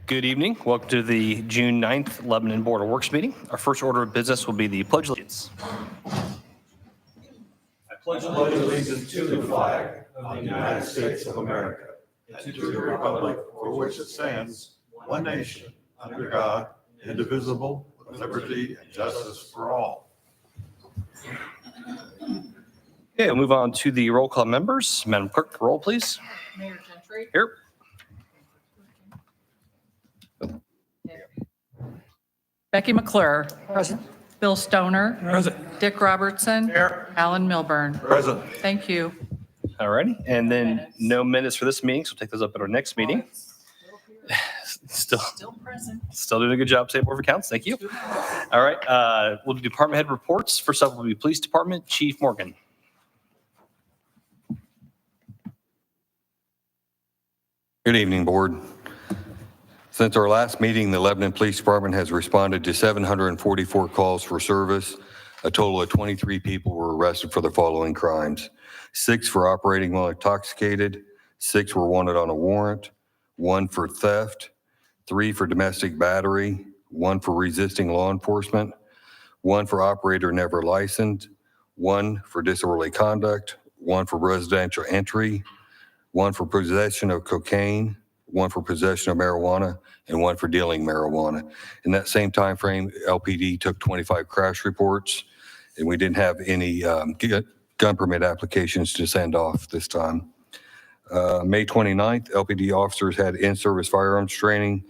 Good evening. Welcome to the June 9th Lebanon Board of Works meeting. Our first order of business will be the Pledge of Allegiance. I pledge allegiance to the flag of the United States of America and to the republic for which it stands, one nation, under God, indivisible, with liberty and justice for all. Okay, we'll move on to the roll call members. Madam Clerk, roll please. Mayor Gentry. Here. Becky McClure. Present. Bill Stoner. Present. Dick Robertson. Here. Alan Milburn. Present. Thank you. All righty. And then no minutes for this meeting, so we'll take those up at our next meeting. Still present. Still doing a good job, State Board of Accounts. Thank you. All right. We'll do department head reports. First up will be Police Department, Chief Morgan. Good evening, Board. Since our last meeting, the Lebanon Police Department has responded to 744 calls for service. A total of 23 people were arrested for the following crimes: 6 for operating while intoxicated, 6 were wanted on a warrant, 1 for theft, 3 for domestic battery, 1 for resisting law enforcement, 1 for operator never licensed, 1 for disorderly conduct, 1 for residential entry, 1 for possession of cocaine, 1 for possession of marijuana, and 1 for dealing marijuana. In that same time frame, LPD took 25 crash reports, and we didn't have any gun permit applications to send off this time. May 29th, LPD officers had in-service firearms training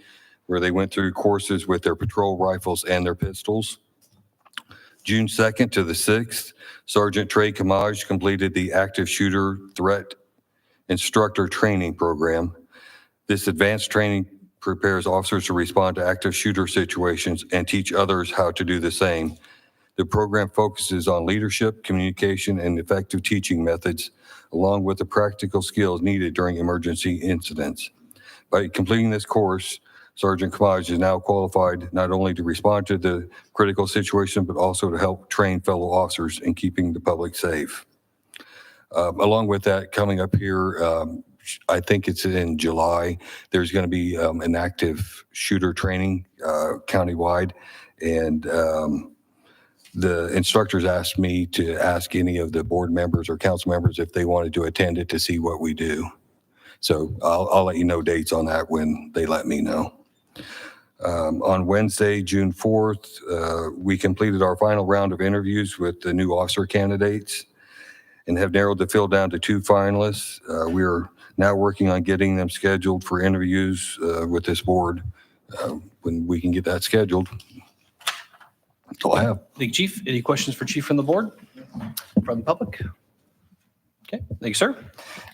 where they went through courses with their patrol rifles and their pistols. June 2nd to the 6th, Sergeant Trey Kamaj completed the active shooter threat instructor training program. This advanced training prepares officers to respond to active shooter situations and teach others how to do the same. The program focuses on leadership, communication, and effective teaching methods, along with the practical skills needed during emergency incidents. By completing this course, Sergeant Kamaj is now qualified not only to respond to the critical situation, but also to help train fellow officers in keeping the public safe. Along with that, coming up here, I think it's in July, there's going to be an active shooter training countywide. And the instructors asked me to ask any of the board members or council members if they wanted to attend it to see what we do. So I'll let you know dates on that when they let me know. On Wednesday, June 4th, we completed our final round of interviews with the new officer candidates and have narrowed the field down to 2 finalists. We're now working on getting them scheduled for interviews with this board when we can get that scheduled. That's all I have. Thank you, Chief. Any questions for Chief from the board? From the public? Okay, thank you, sir.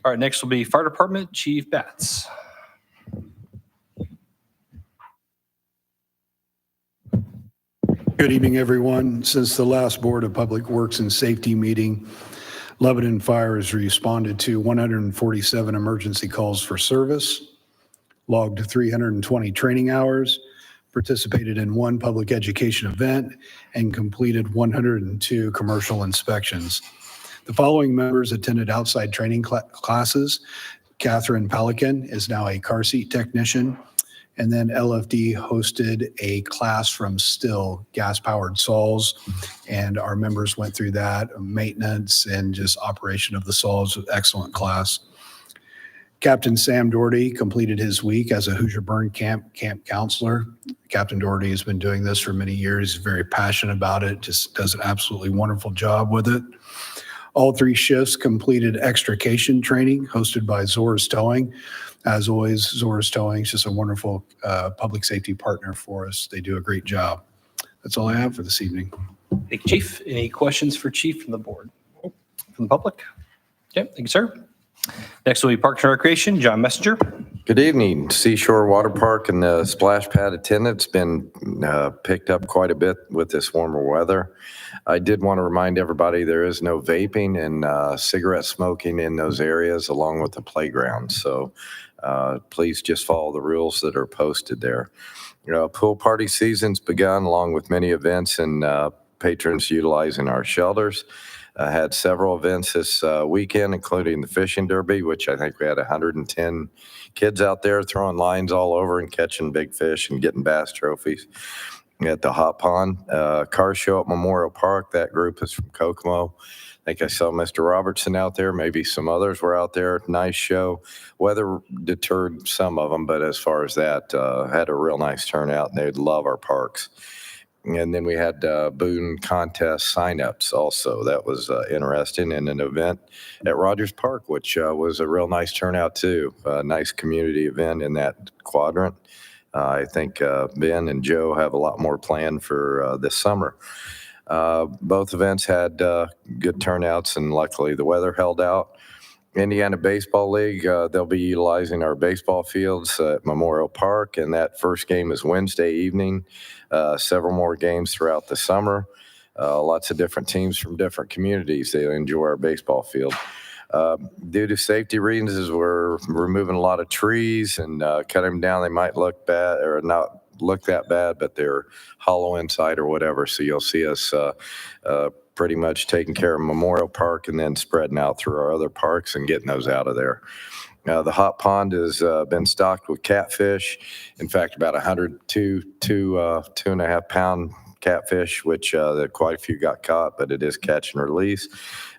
All right, next will be Fire Department, Chief Batts. Good evening, everyone. Since the last Board of Public Works and Safety meeting, Lebanon Fire has responded to 147 emergency calls for service, logged 320 training hours, participated in 1 public education event, and completed 102 commercial inspections. The following members attended outside training classes. Catherine Pelican is now a car seat technician. And then LFD hosted a class from Still gas-powered saws, and our members went through that, maintenance and just operation of the saws. Excellent class. Captain Sam Doherty completed his week as a Hoosier Burn Camp counselor. Captain Doherty has been doing this for many years. He's very passionate about it, just does an absolutely wonderful job with it. All 3 shifts completed extrication training hosted by Zora's Towing. As always, Zora's Towing is just a wonderful public safety partner for us. They do a great job. That's all I have for this evening. Thank you, Chief. Any questions for Chief from the board? From the public? Okay, thank you, sir. Next will be Parks and Recreation, John Messenger. Good evening. Seashore Water Park and the splash pad attendance been picked up quite a bit with this warmer weather. I did want to remind everybody there is no vaping and cigarette smoking in those areas along with the playground. So please just follow the rules that are posted there. Pool party season's begun along with many events and patrons utilizing our shelters. Had several events this weekend, including the fishing derby, which I think we had 110 kids out there throwing lines all over and catching big fish and getting bass trophies. At the hot pond, car show at Memorial Park. That group is from Kokomo. I think I saw Mr. Robertson out there. Maybe some others were out there. Nice show. Weather deterred some of them, but as far as that, had a real nice turnout, and they'd love our parks. And then we had boon contest signups also. That was interesting, and an event at Rogers Park, which was a real nice turnout too. A nice community event in that quadrant. I think Ben and Joe have a lot more planned for this summer. Both events had good turnouts, and luckily the weather held out. Indiana Baseball League, they'll be utilizing our baseball fields at Memorial Park, and that first game is Wednesday evening. Several more games throughout the summer. Lots of different teams from different communities. They enjoy our baseball field. Due to safety reasons, we're removing a lot of trees and cutting them down. They might look bad or not look that bad, but they're hollow inside or whatever. So you'll see us pretty much taking care of Memorial Park and then spreading out through our other parks and getting those out of there. The hot pond has been stocked with catfish. In fact, about 2.5 pound catfish, which quite a few got caught, but it is catch and release.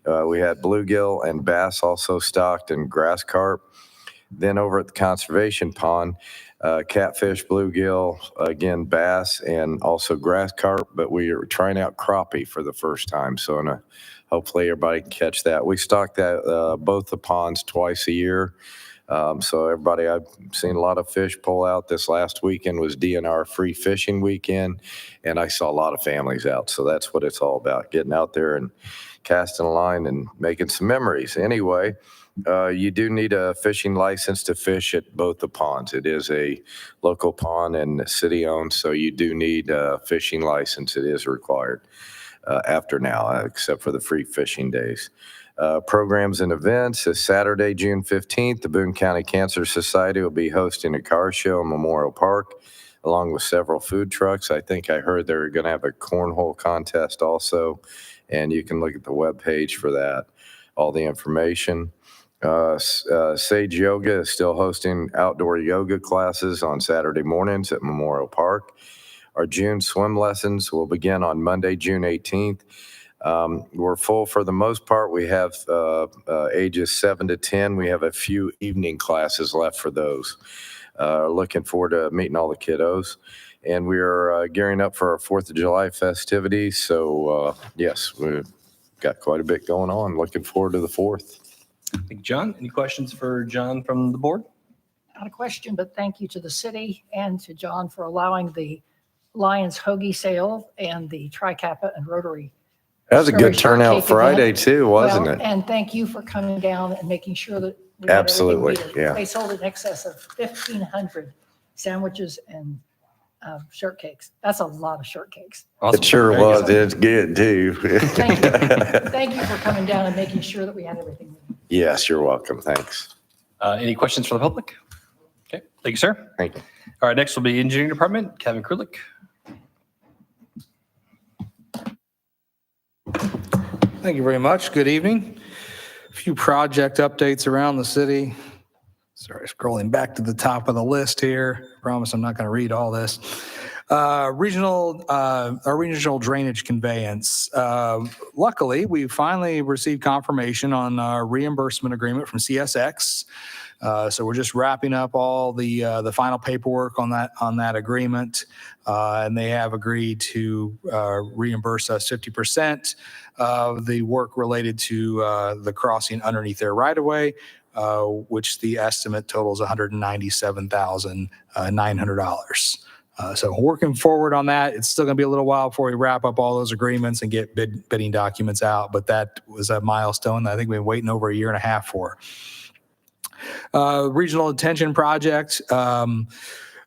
We had bluegill and bass also stocked, and grass carp. Then over at the conservation pond, catfish, bluegill, again, bass, and also grass carp, but we are trying out crappie for the first time. So hopefully everybody can catch that. We stock that both the ponds twice a year. So everybody, I've seen a lot of fish pull out. This last weekend was DNR free fishing weekend, and I saw a lot of families out. So that's what it's all about, getting out there and casting a line and making some memories. Anyway, you do need a fishing license to fish at both the ponds. It is a local pond and city owned, so you do need a fishing license. It is required after now, except for the free fishing days. Programs and events. This Saturday, June 15th, the Boone County Cancer Society will be hosting a car show in Memorial Park, along with several food trucks. I think I heard they're going to have a cornhole contest also, and you can look at the webpage for that, all the information. Sage Yoga is still hosting outdoor yoga classes on Saturday mornings at Memorial Park. Our June swim lessons will begin on Monday, June 18th. We're full for the most part. We have ages 7 to 10. We have a few evening classes left for those. Looking forward to meeting all the kiddos. And we are gearing up for our 4th of July festivities. So, yes, we've got quite a bit going on. Looking forward to the 4th. Thank you, John. Any questions for John from the board? Not a question, but thank you to the city and to John for allowing the Lions Hoagie Sale and the Tri-Kappa and Rotary. That was a good Strawberry turnout shortcake Friday event. too, wasn't Well, it? And thank you for coming down and making sure that we had everything we Absolutely, needed. yeah. They sold in excess of 1,500 sandwiches and shortcakes. That's a lot of shortcakes. It sure Very was. good. It's good too. Thank you. Thank you for coming down and making sure that we had everything we needed. Yes, you're welcome. Thanks. Any questions from the public? Okay, thank you, sir. Thank you. All right, next will be Engineering Department, Kevin Krulik. Thank you very much. Good evening. A few project updates around the city. Sorry, scrolling back to the top of the list here. Promise I'm not going to read all this. Our regional drainage conveyance. Luckily, we finally received confirmation on our reimbursement agreement from CSX. So we're just wrapping up all the final paperwork on that agreement, and they have agreed to reimburse us 50% of the work related to the crossing underneath their right of way, which the estimate totals $197,900. So working forward on that. It's still going to be a little while before we wrap up all those agreements and get bidding documents out, but that was a milestone that I think we've been waiting over a year and a half for. Regional Detention Project.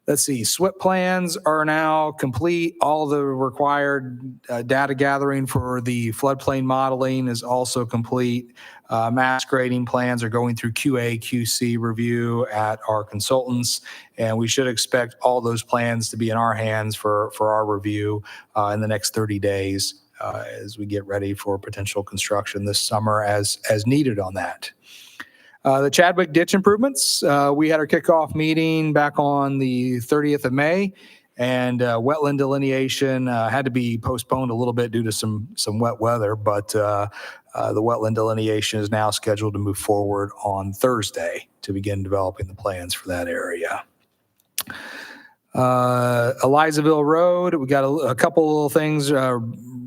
Let's see, SWIP plans are now complete. All the required data gathering for the floodplain modeling is also complete. Mass grading plans are going through QA, QC review at our consultants, and we should expect all those plans to be in our hands for our review in the next 30 days. as we get ready for potential construction this summer as needed on that. The Chadwick ditch improvements, we had our kickoff meeting back on the 30th of May, and wetland delineation had to be postponed a little bit due to some wet weather, but the wetland delineation is now scheduled to move forward on Thursday to begin developing the plans for that area. Elizaville Road, we got a couple little things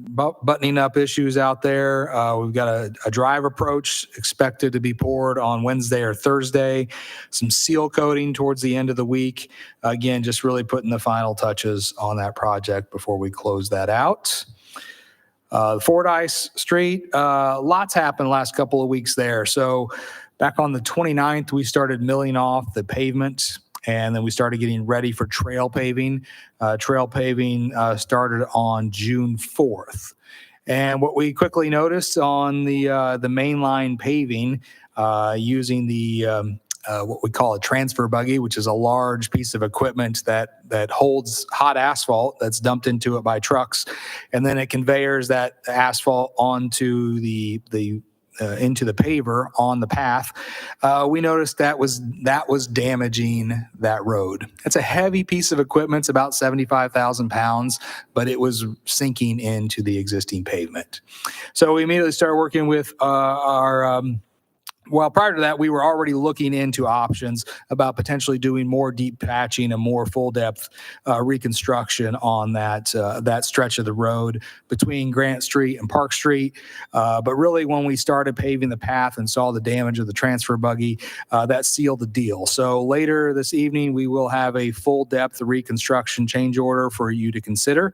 buttoning up issues out there. We've got a drive approach expected to be poured on Wednesday or Thursday. Some seal coating towards the end of the week. Again, just really putting the final touches on that project before we close that out. Fordyce Street, lots happened last couple of weeks there. So back on the 29th, we started milling off the pavement, and then we started getting ready for trail paving. Trail paving started on June 4th. And what we quickly noticed on the mainline paving, using the what we call a transfer buggy, which is a large piece of equipment that holds hot asphalt that's dumped into it by trucks, and then it conveyors that asphalt onto into the paver on the path. We noticed that was damaging that road. It's a heavy piece of equipment. It's about 75,000 pounds, but it was sinking into the existing pavement. So we immediately started working with well, prior to that, we were already looking into options about potentially doing more deep patching and more full depth reconstruction on that stretch of the road between Grant Street and Park Street. But really, when we started paving the path and saw the damage of the transfer buggy, that sealed the deal. So later this evening, we will have a full depth reconstruction change order for you to consider.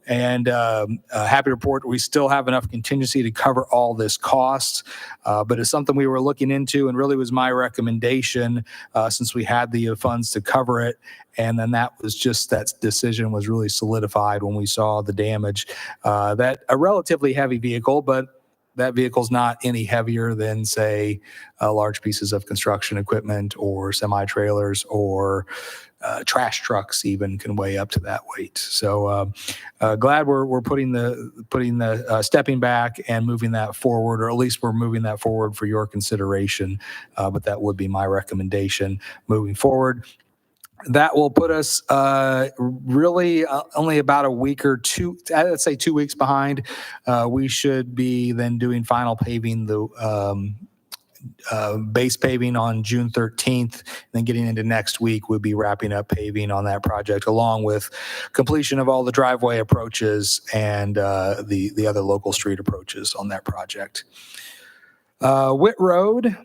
And happy to report we still have enough contingency to cover all this cost, but it's something we were looking into, and really was my recommendation since we had the funds to cover it. And then that decision was really solidified when we saw the damage. That a relatively heavy vehicle, but that vehicle's not any heavier than, say, large pieces of construction equipment or semi-trailers or trash trucks even can weigh up to that weight. So glad we're putting the stepping back and moving that forward, or at least we're moving that forward for your consideration. But that would be my recommendation moving forward. That will put us really only about a week or two, let's say 2 weeks behind. We should be then doing final paving, the base paving on June 13th. And then getting into next week, we'll be wrapping up paving on that project, along with completion of all the driveway approaches and the other local street approaches on that project. Witt Road,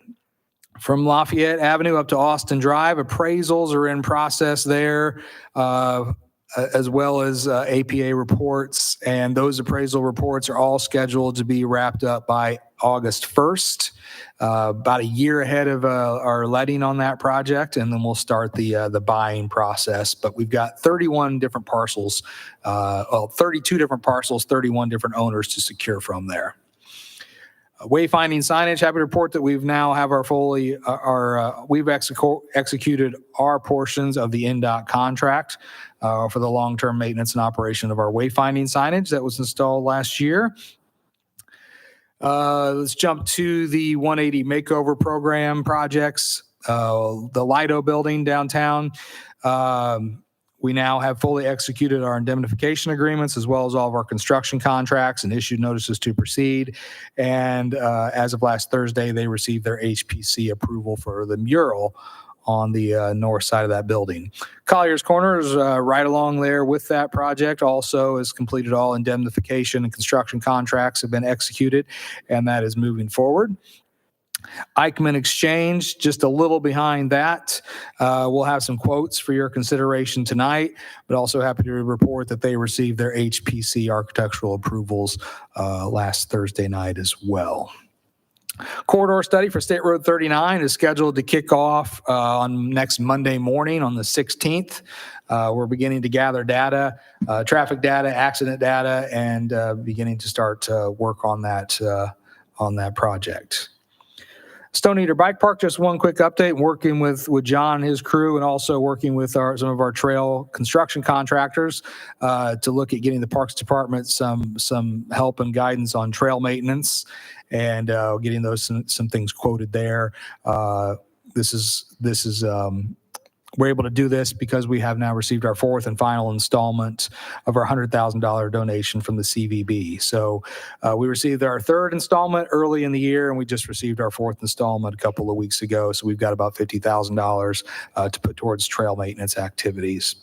from Lafayette Avenue up to Austin Drive, appraisals are in process there, as well as APA reports. And those appraisal reports are all scheduled to be wrapped up by August 1st, about a year ahead of our letting on that project. And then we'll start the buying process. But we've got 31 different parcels, 32 different parcels, 31 different owners to secure from there. Wayfinding signage, happy to report that we've now have we've executed our portions of the NDOT contract for the long-term maintenance and operation of our wayfinding signage that was installed last year. Let's jump to the 180 makeover program projects. The Lido building downtown. We now have fully executed our indemnification agreements, as well as all of our construction contracts, and issued notices to proceed. And as of last Thursday, they received their HPC approval for the mural on the north side of that building. Collier's Corner is right along there with that project. Also has completed all indemnification and construction contracts have been executed, and that is moving forward. Eichmann Exchange, just a little behind that. We'll have some quotes for your consideration tonight, but also happy to report that they received their HPC architectural approvals last Thursday night as well. Corridor study for State Road 39 is scheduled to kick off on next Monday morning on the 16th. We're beginning to gather data, traffic data, accident data, and beginning to start work on that project. Stone Eater Bike Park, just one quick update, working with John and his crew and also working with some of our trail construction contractors to look at getting the Parks Department some help and guidance on trail maintenance and getting those some things quoted there. This is we're able to do this because we have now received our fourth and final installment of our $100,000 donation from the CVB. So we received our third installment early in the year, and we just received our fourth installment a couple of weeks ago. So we've got about $50,000 to put towards trail maintenance activities.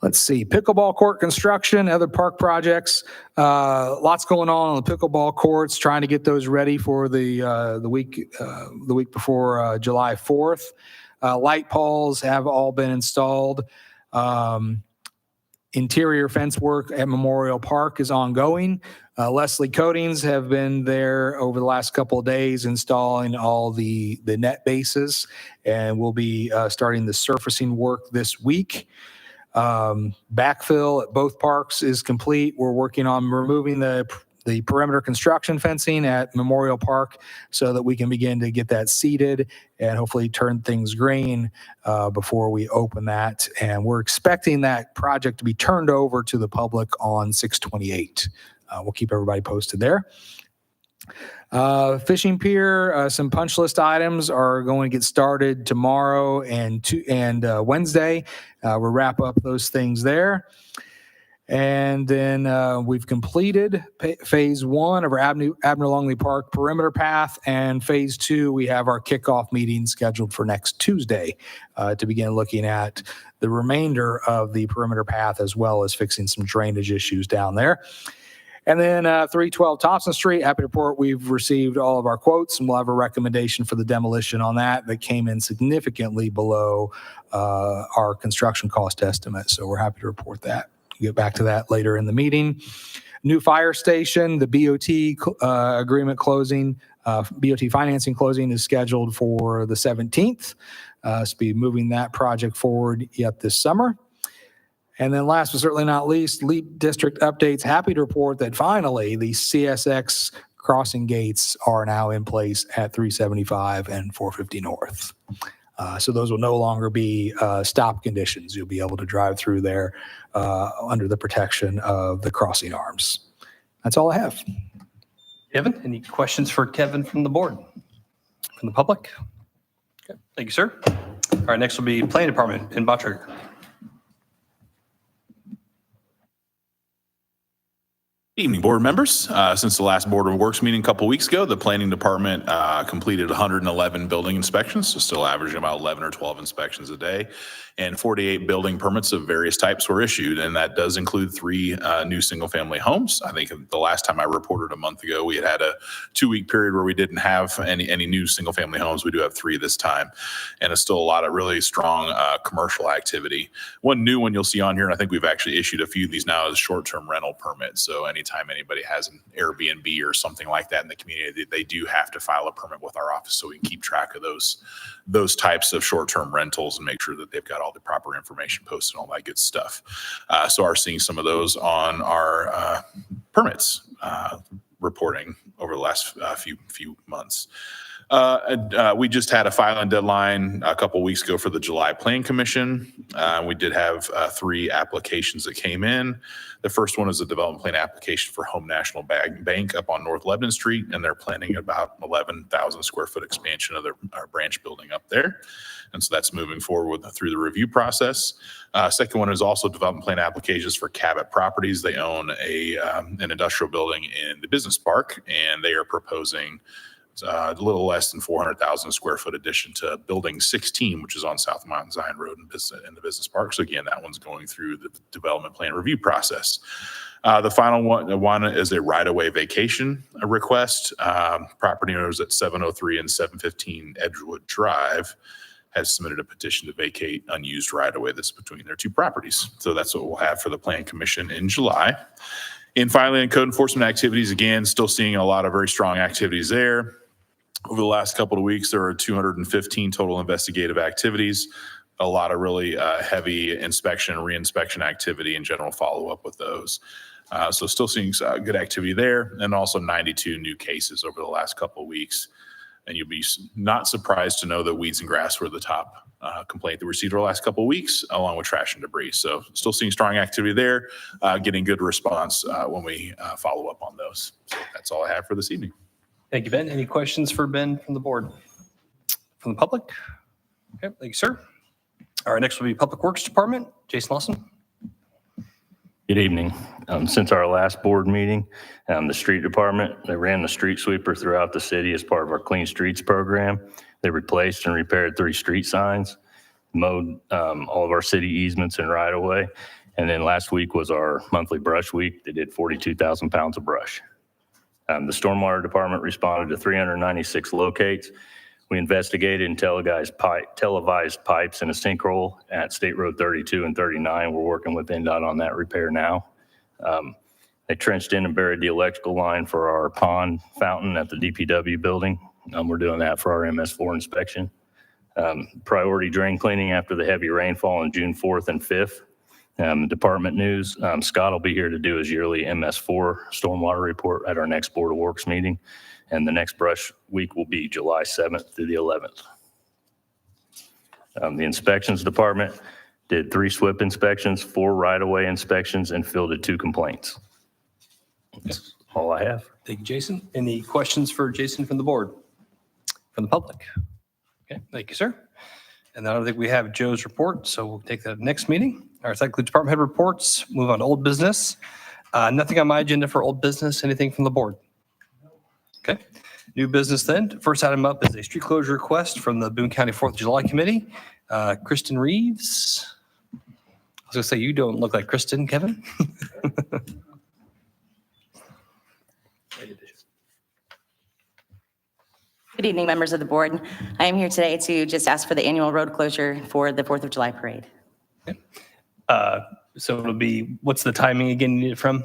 Let's see, pickleball court construction, other park projects. Lots going on the pickleball courts, trying to get those ready for the week before July 4th. Light poles have all been installed. Interior fence work at Memorial Park is ongoing. Leslie Coatings have been there over the last couple of days installing all the net bases, and we'll be starting the surfacing work this week. Backfill at both parks is complete. We're working on removing the perimeter construction fencing at Memorial Park so that we can begin to get that seeded and hopefully turn things green before we open that. And we're expecting that project to be turned over to the public on 6/28. We'll keep everybody posted there. Fishing pier, some punch list items are going to get started tomorrow and Wednesday. We'll wrap up those things there. And then we've completed phase 1 of our Abner Longley Park perimeter path. And phase 2, we have our kickoff meeting scheduled for next Tuesday to begin looking at the remainder of the perimeter path, as well as fixing some drainage issues down there. And then 312 Thompson Street, happy to report we've received all of our quotes, and we'll have a recommendation for the demolition on that came in significantly below our construction cost estimate. So we're happy to report that. We'll get back to that later in the meeting. New fire station, the BOT agreement closing, BOT financing closing is scheduled for the 17th. So be moving that project forward yet this summer. And then last but certainly not least, LEAP district updates. Happy to report that finally the CSX crossing gates are now in place at 375 and 450 North. So those will no longer be stop conditions. You'll be able to drive through there under the protection of the crossing arms. That's all I have. Kevin, any questions for Kevin from the board, from the public? Okay, thank you, sir. All right, next will be Planning Department in Bottrigger. Evening, board members. Since the last Board of Works meeting a couple weeks ago, the planning department completed 111 building inspections, so still averaging about 11 or 12 inspections a day, and 48 building permits of various types were issued, and that does include 3 new single-family homes. I think the last time I reported a month ago, we had a 2-week period where we didn't have any new single-family homes. We do have 3 this time, and it's still a lot of really strong commercial activity. One new one you'll see on here, and I think we've actually issued a few of these now, is short-term rental permits. So anytime anybody has an Airbnb or something like that in the community, they do have to file a permit with our office so we can keep track of those types of short-term rentals and make sure that they've got all the proper information posted and all that good stuff. So are seeing some of those on our permits reporting over the last few months. We just had a filing deadline a couple weeks ago for the July Plan Commission. We did have 3 applications that came in. The first one is a development plan application for Home National Bank up on North Lebanon Street, and they're planning about 11,000 square foot expansion of their branch building up there. And so that's moving forward through the review process. Second one is also development plan applications for Cabot Properties. They own an industrial building in the business park, and they are proposing a little less than 400,000 square foot addition to building 16, which is on South Mountain Zion Road in the business park. So again, that one's going through the development plan review process. The final one is a right-of-way vacation request. Property owners at 703 and 715 Edgewood Drive has submitted a petition to vacate unused right-of-way that's between their 2 properties. So that's what we'll have for the Plan Commission in July. And finally, in code enforcement activities, again, still seeing a lot of very strong activities there. Over the last couple of weeks, there are 215 total investigative activities, a lot of really heavy inspection and reinspection activity and general follow-up with those. So still seeing good activity there, and also 92 new cases over the last couple of weeks. And you'll be not surprised to know that weeds and grass were the top complaint that we received over the last couple of weeks, along with trash and debris. So still seeing strong activity there, getting good response when we follow up on those. So that's all I have for this evening. Thank you, Ben. Any questions for Ben from the board? From the public? Okay, thank you, sir. All right, next will be Public Works Department. Jason Lawson. Good evening. Since our last board meeting, the street department, they ran the street sweeper throughout the city as part of our Clean Streets program. They replaced and repaired 3 street signs, mowed all of our city easements and right of way. And then last week was our monthly brush week. They did 42,000 pounds of brush. The stormwater department responded to 396 locates. We investigated and televised pipes in a sinkhole at State Road 32 and 39. We're working with NDOT on that repair now. They trenched in and buried the electrical line for our pond fountain at the DPW building. We're doing that for our MS4 inspection. Priority drain cleaning after the heavy rainfall on June 4th and 5th. Department news, Scott will be here to do his yearly MS4 stormwater report at our next Board of Works meeting. And the next brush week will be July 7th through the 11th. The inspections department did 3 SWIP inspections, 4 right-of-way inspections, and fielded 2 complaints. That's all I have. Thank you, Jason. Any questions for Jason from the board? From the public? Okay, thank you, sir. And I don't think we have Joe's report, so we'll take that next meeting. All right, so that includes department head reports. Move on to old business. Nothing on my agenda for old business. Anything from the board? Okay. New business then. First item up is a street closure request from the Boone County 4th of July Committee. Kristen Reeves. I was going to say, you don't look like Kristen, Kevin. Good evening, members of the board. I am here today to just ask for the annual road closure for the 4th of July parade. So it'll be, what's the timing again you need it from?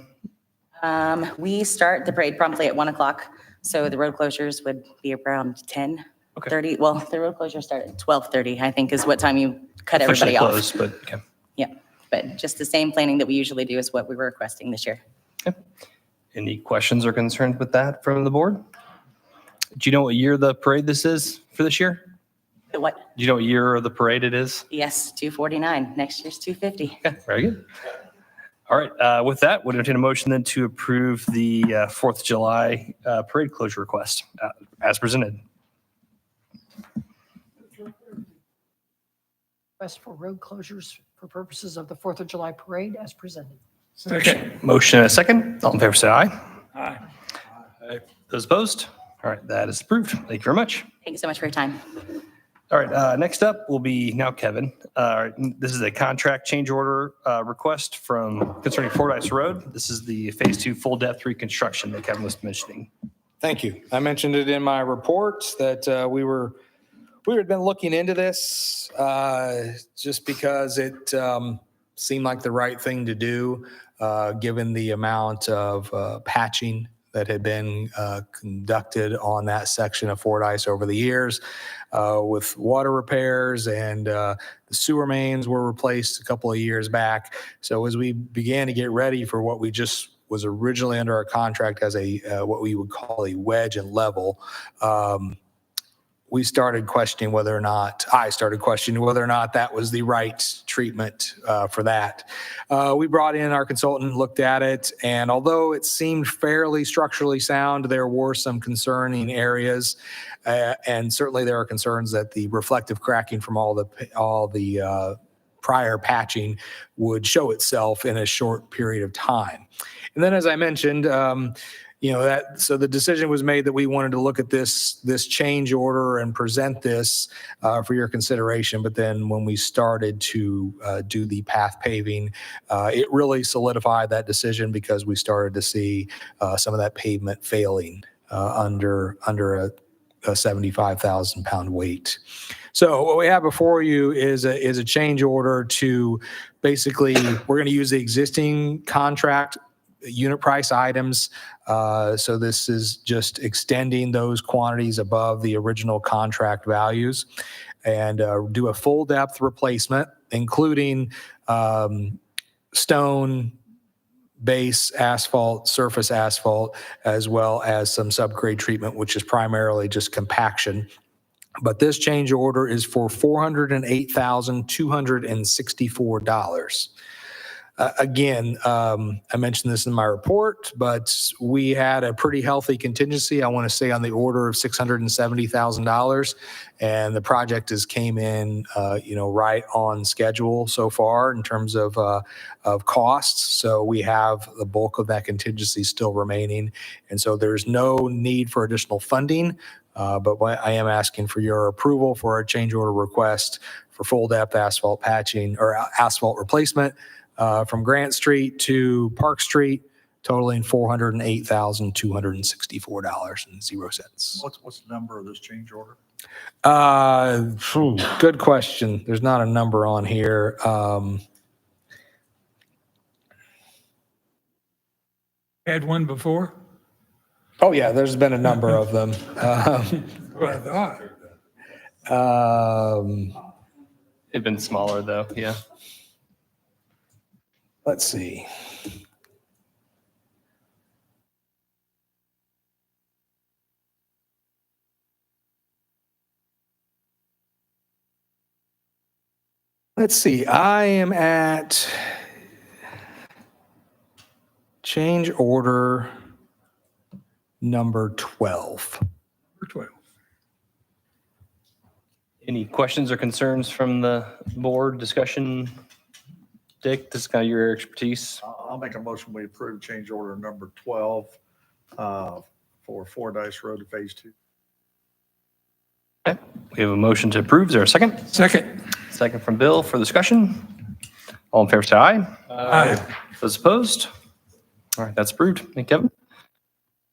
We start the parade promptly at 1 o'clock. So the road closures would be around 10:30. Well, the road closures start at 12:30, I think is what time you cut everybody off. Close, but okay. Yeah, but just the same planning that we usually do is what we were requesting this year. Okay. Any questions or concerns with that from the board? Do you know what year the parade this is for this year? The what? Do you know what year of the parade it is? Yes, 249. Next year's 250. Okay, very good. All right, with that, we'll entertain a motion then to approve the 4th of July parade closure request as presented. Request for road closures for purposes of the 4th of July parade as presented. Okay, motion and a second. All in favor, say aye. Aye. Those opposed? All right, that is approved. Thank you very much. Thank you so much for your time. All right, next up will be now Kevin. This is a contract change order request from concerning Fordyce Road. This is the Phase 2 full depth reconstruction that Kevin was mentioning. Thank you. I mentioned it in my report that we had been looking into this just because it seemed like the right thing to do, given the amount of patching that had been conducted on that section of Fordyce over the years with water repairs, and the sewer mains were replaced a couple of years back. So as we began to get ready for what we just was originally under our contract as a what we would call a wedge and level, I started questioning whether or not that was the right treatment for that. We brought in our consultant, looked at it, and although it seemed fairly structurally sound, there were some concerning areas, and certainly there are concerns that the reflective cracking from all the prior patching would show itself in a short period of time. And then, as I mentioned, so the decision was made that we wanted to look at this change order and present this for your consideration. But then when we started to do the path paving, it really solidified that decision because we started to see some of that pavement failing under a 75,000 pound weight. So what we have before you is a change order to basically, we're going to use the existing contract unit price items. So this is just extending those quantities above the original contract values, and do a full depth replacement, including stone, base asphalt, surface asphalt, as well as some subgrade treatment, which is primarily just compaction. But this change order is for $408,264. Again, I mentioned this in my report, but we had a pretty healthy contingency. I want to say on the order of $670,000, and the project has came in, right on schedule so far in terms of costs. So we have the bulk of that contingency still remaining, and so there's no need for additional funding. But I am asking for your approval for a change order request for full depth asphalt patching or asphalt replacement from Grant Street to Park Street, totaling $408,264.00. What's the number of this change order? Good question. There's not a number on here. Had one before? Oh yeah, there's been a number of them. What I thought. It'd been smaller though, yeah. Let's see. Let's see. I am at change order number 12. 12. Any questions or concerns from the board discussion? Dick, this is kind of your expertise. I'll make a motion, we approve change order number 12 for Fordyce Road to Phase 2. Okay, we have a motion to approve. Is there a second? Second. Second from Bill for discussion. All in favor, say aye. Aye. Those opposed? All right, that's approved. Thank you,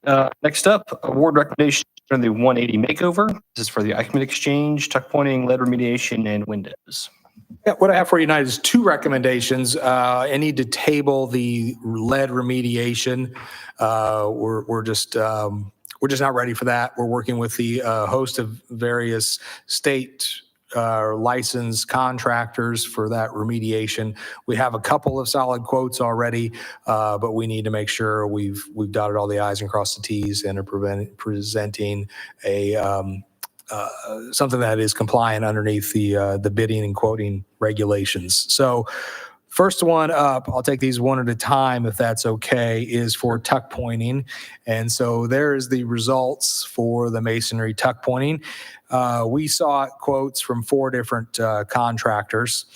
Kevin. Next up, award recommendation for the 180 makeover. This is for the Eichmann Exchange, tuck pointing, lead remediation, and windows. Yeah, what I have for you tonight is two recommendations. I need to table the lead remediation. We're just not ready for that. We're working with the host of various state licensed contractors for that remediation. We have a couple of solid quotes already, but we need to make sure we've dotted all the I's and crossed the T's and are presenting a something that is compliant underneath the bidding and quoting regulations. So first one up, I'll take these one at a time if that's okay, is for tuck pointing. And so there is the results for the masonry tuck pointing. We saw quotes from 4 different contractors,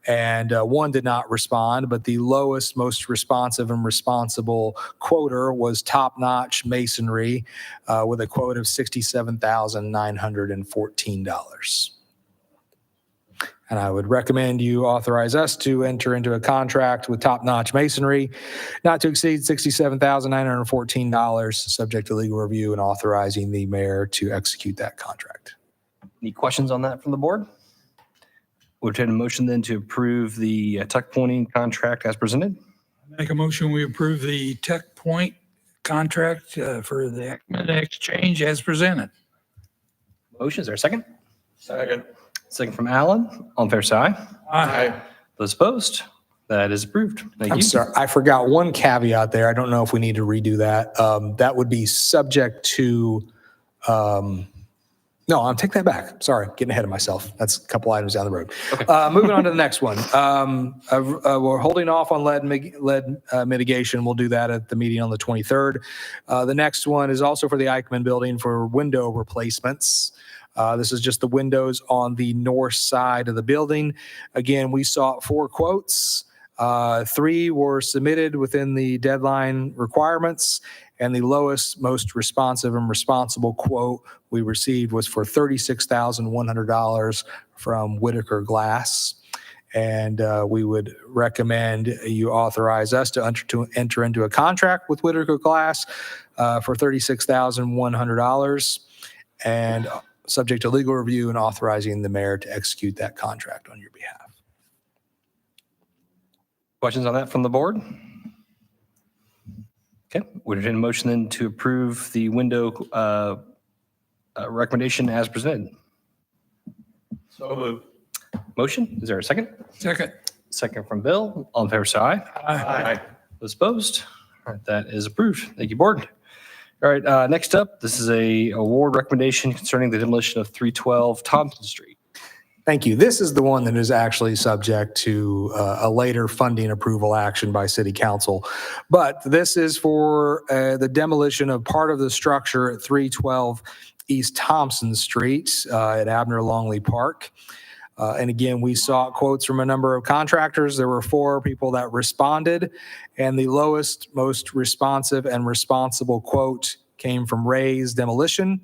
and one did not respond, but the lowest, most responsive and responsible quoter was Top Notch Masonry with a quote of $67,914. And I would recommend you authorize us to enter into a contract with Top Notch Masonry not to exceed $67,914, subject to legal review, and authorizing the mayor to execute that contract. Any questions on that from the board? We'll take a motion then to approve the tuck pointing contract as presented. Make a motion, we approve the Tech Point contract for the Eichmann Exchange as presented. Motion, is there a second? Second. Second from Alan. All in favor, say aye. Aye. Those opposed? That is approved. Thank you. I'm sorry, I forgot one caveat there. I don't know if we need to redo that. That would be subject to, no, I'll take that back. Sorry, getting ahead of myself. That's a couple items down the road. Moving on to the next one. We're holding off on lead mitigation. We'll do that at the meeting on the 23rd. The next one is also for the Eichmann building for window replacements. This is just the windows on the north side of the building. Again, we saw 4 quotes. 3 were submitted within the deadline requirements, and the lowest, most responsive and responsible quote we received was for $36,100 from Whitaker Glass. And we would recommend you authorize us to enter into a contract with Whitaker Glass for $36,100, and subject to legal review and authorizing the mayor to execute that contract on your behalf. Questions on that from the board? Okay, would entertain a motion then to approve the window recommendation as presented. So moved. Motion, is there a second? Second. Second from Bill. All in favor, say aye. Aye. Those opposed? All right, that is approved. Thank you, board. All right, next up, this is a award recommendation concerning the demolition of 312 Thompson Street. Thank you. This is the one that is actually subject to a later funding approval action by city council. But this is for the demolition of part of the structure at 312 East Thompson Street at Abner Longley Park. And again, we saw quotes from a number of contractors. There were 4 people that responded, and the lowest, most responsive and responsible quote came from Ray's Demolition,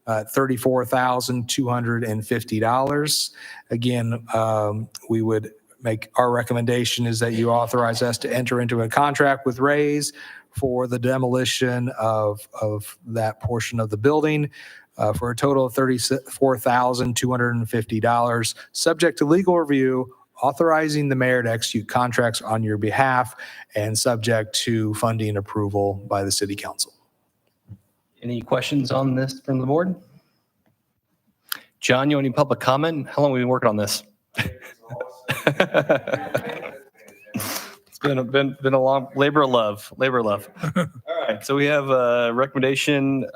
$34,250. Again, we would make, our recommendation is that you authorize us to enter into a contract with Ray's for the demolition of that portion of the building. For a total of $34,250, subject to legal review, authorizing the mayor to execute contracts on your behalf, and subject to funding approval by the city council. Any questions on this from the board? John, you want any public comment? How long have we been working on this? It's been a long labor of love. All right, so we have a recommendation.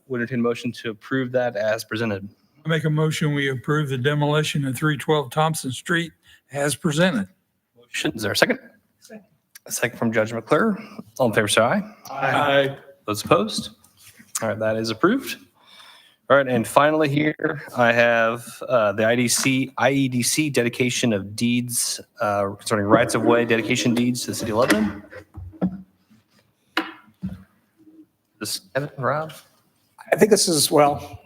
Would entertain a motion to approve that as presented. I make a motion, we approve the demolition of 312 Thompson Street as presented. Motion, is there a second? Second. A second from Judge McClure. All in favor, say aye. Aye. Those opposed? All right, that is approved. All right, and finally here, I have the IEDC dedication of deeds concerning rights-of-way dedication deeds to the city of Lebanon. This Kevin, Rob? I think this is, well,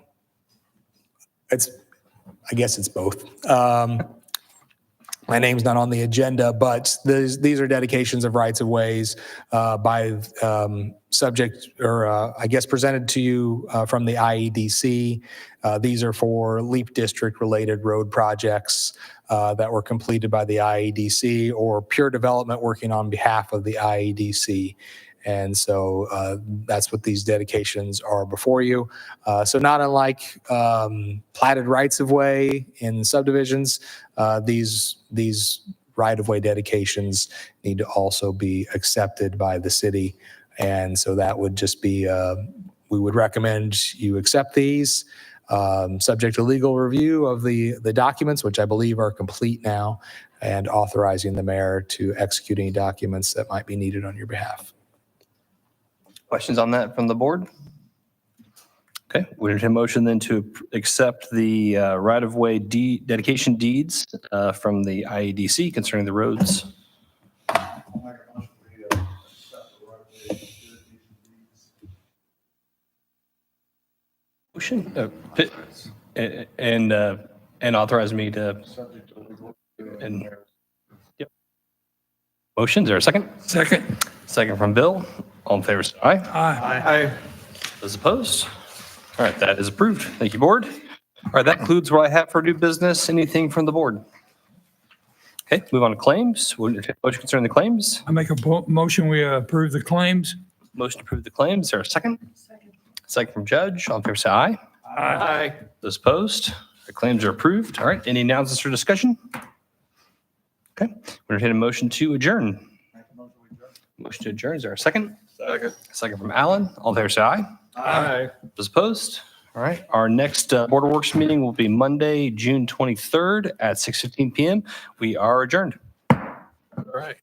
I guess it's both. My name's not on the agenda, but these are dedications of rights of ways by subject, or I guess presented to you from the IEDC. These are for LEAP district related road projects that were completed by the IEDC or pure development working on behalf of the IEDC. And so that's what these dedications are before you. So not unlike platted rights of way in subdivisions, these right-of-way dedications need to also be accepted by the city. And so that would just be, we would recommend you accept these, subject to legal review of the documents, which I believe are complete now, and authorizing the mayor to execute any documents that might be needed on your behalf. Questions on that from the board? Okay, we entertain a motion then to accept the right-of-way dedication deeds from the IEDC concerning the roads. Motion and authorize me to. And yep. Motion. Is there a second? Second. Second from Bill. All in favor, say aye. Aye. Those opposed? All right, that is approved. Thank you, board. All right, that concludes what I have for new business. Anything from the board? Okay, move on to claims. Motion concerning the claims. I make a motion, we approve the claims. Motion to approve the claims. Is there a second? Second from Judge. All in favor, say aye. Aye. Those opposed? The claims are approved. All right, any announcements or discussion? Okay, we entertain a motion to adjourn. Motion to adjourn. Is there a second? Second. Second from Alan. All in favor, say aye. Aye. Those opposed? All right. Our next Board of Works meeting will be Monday, June 23rd at 6:15 PM. We are adjourned. All right.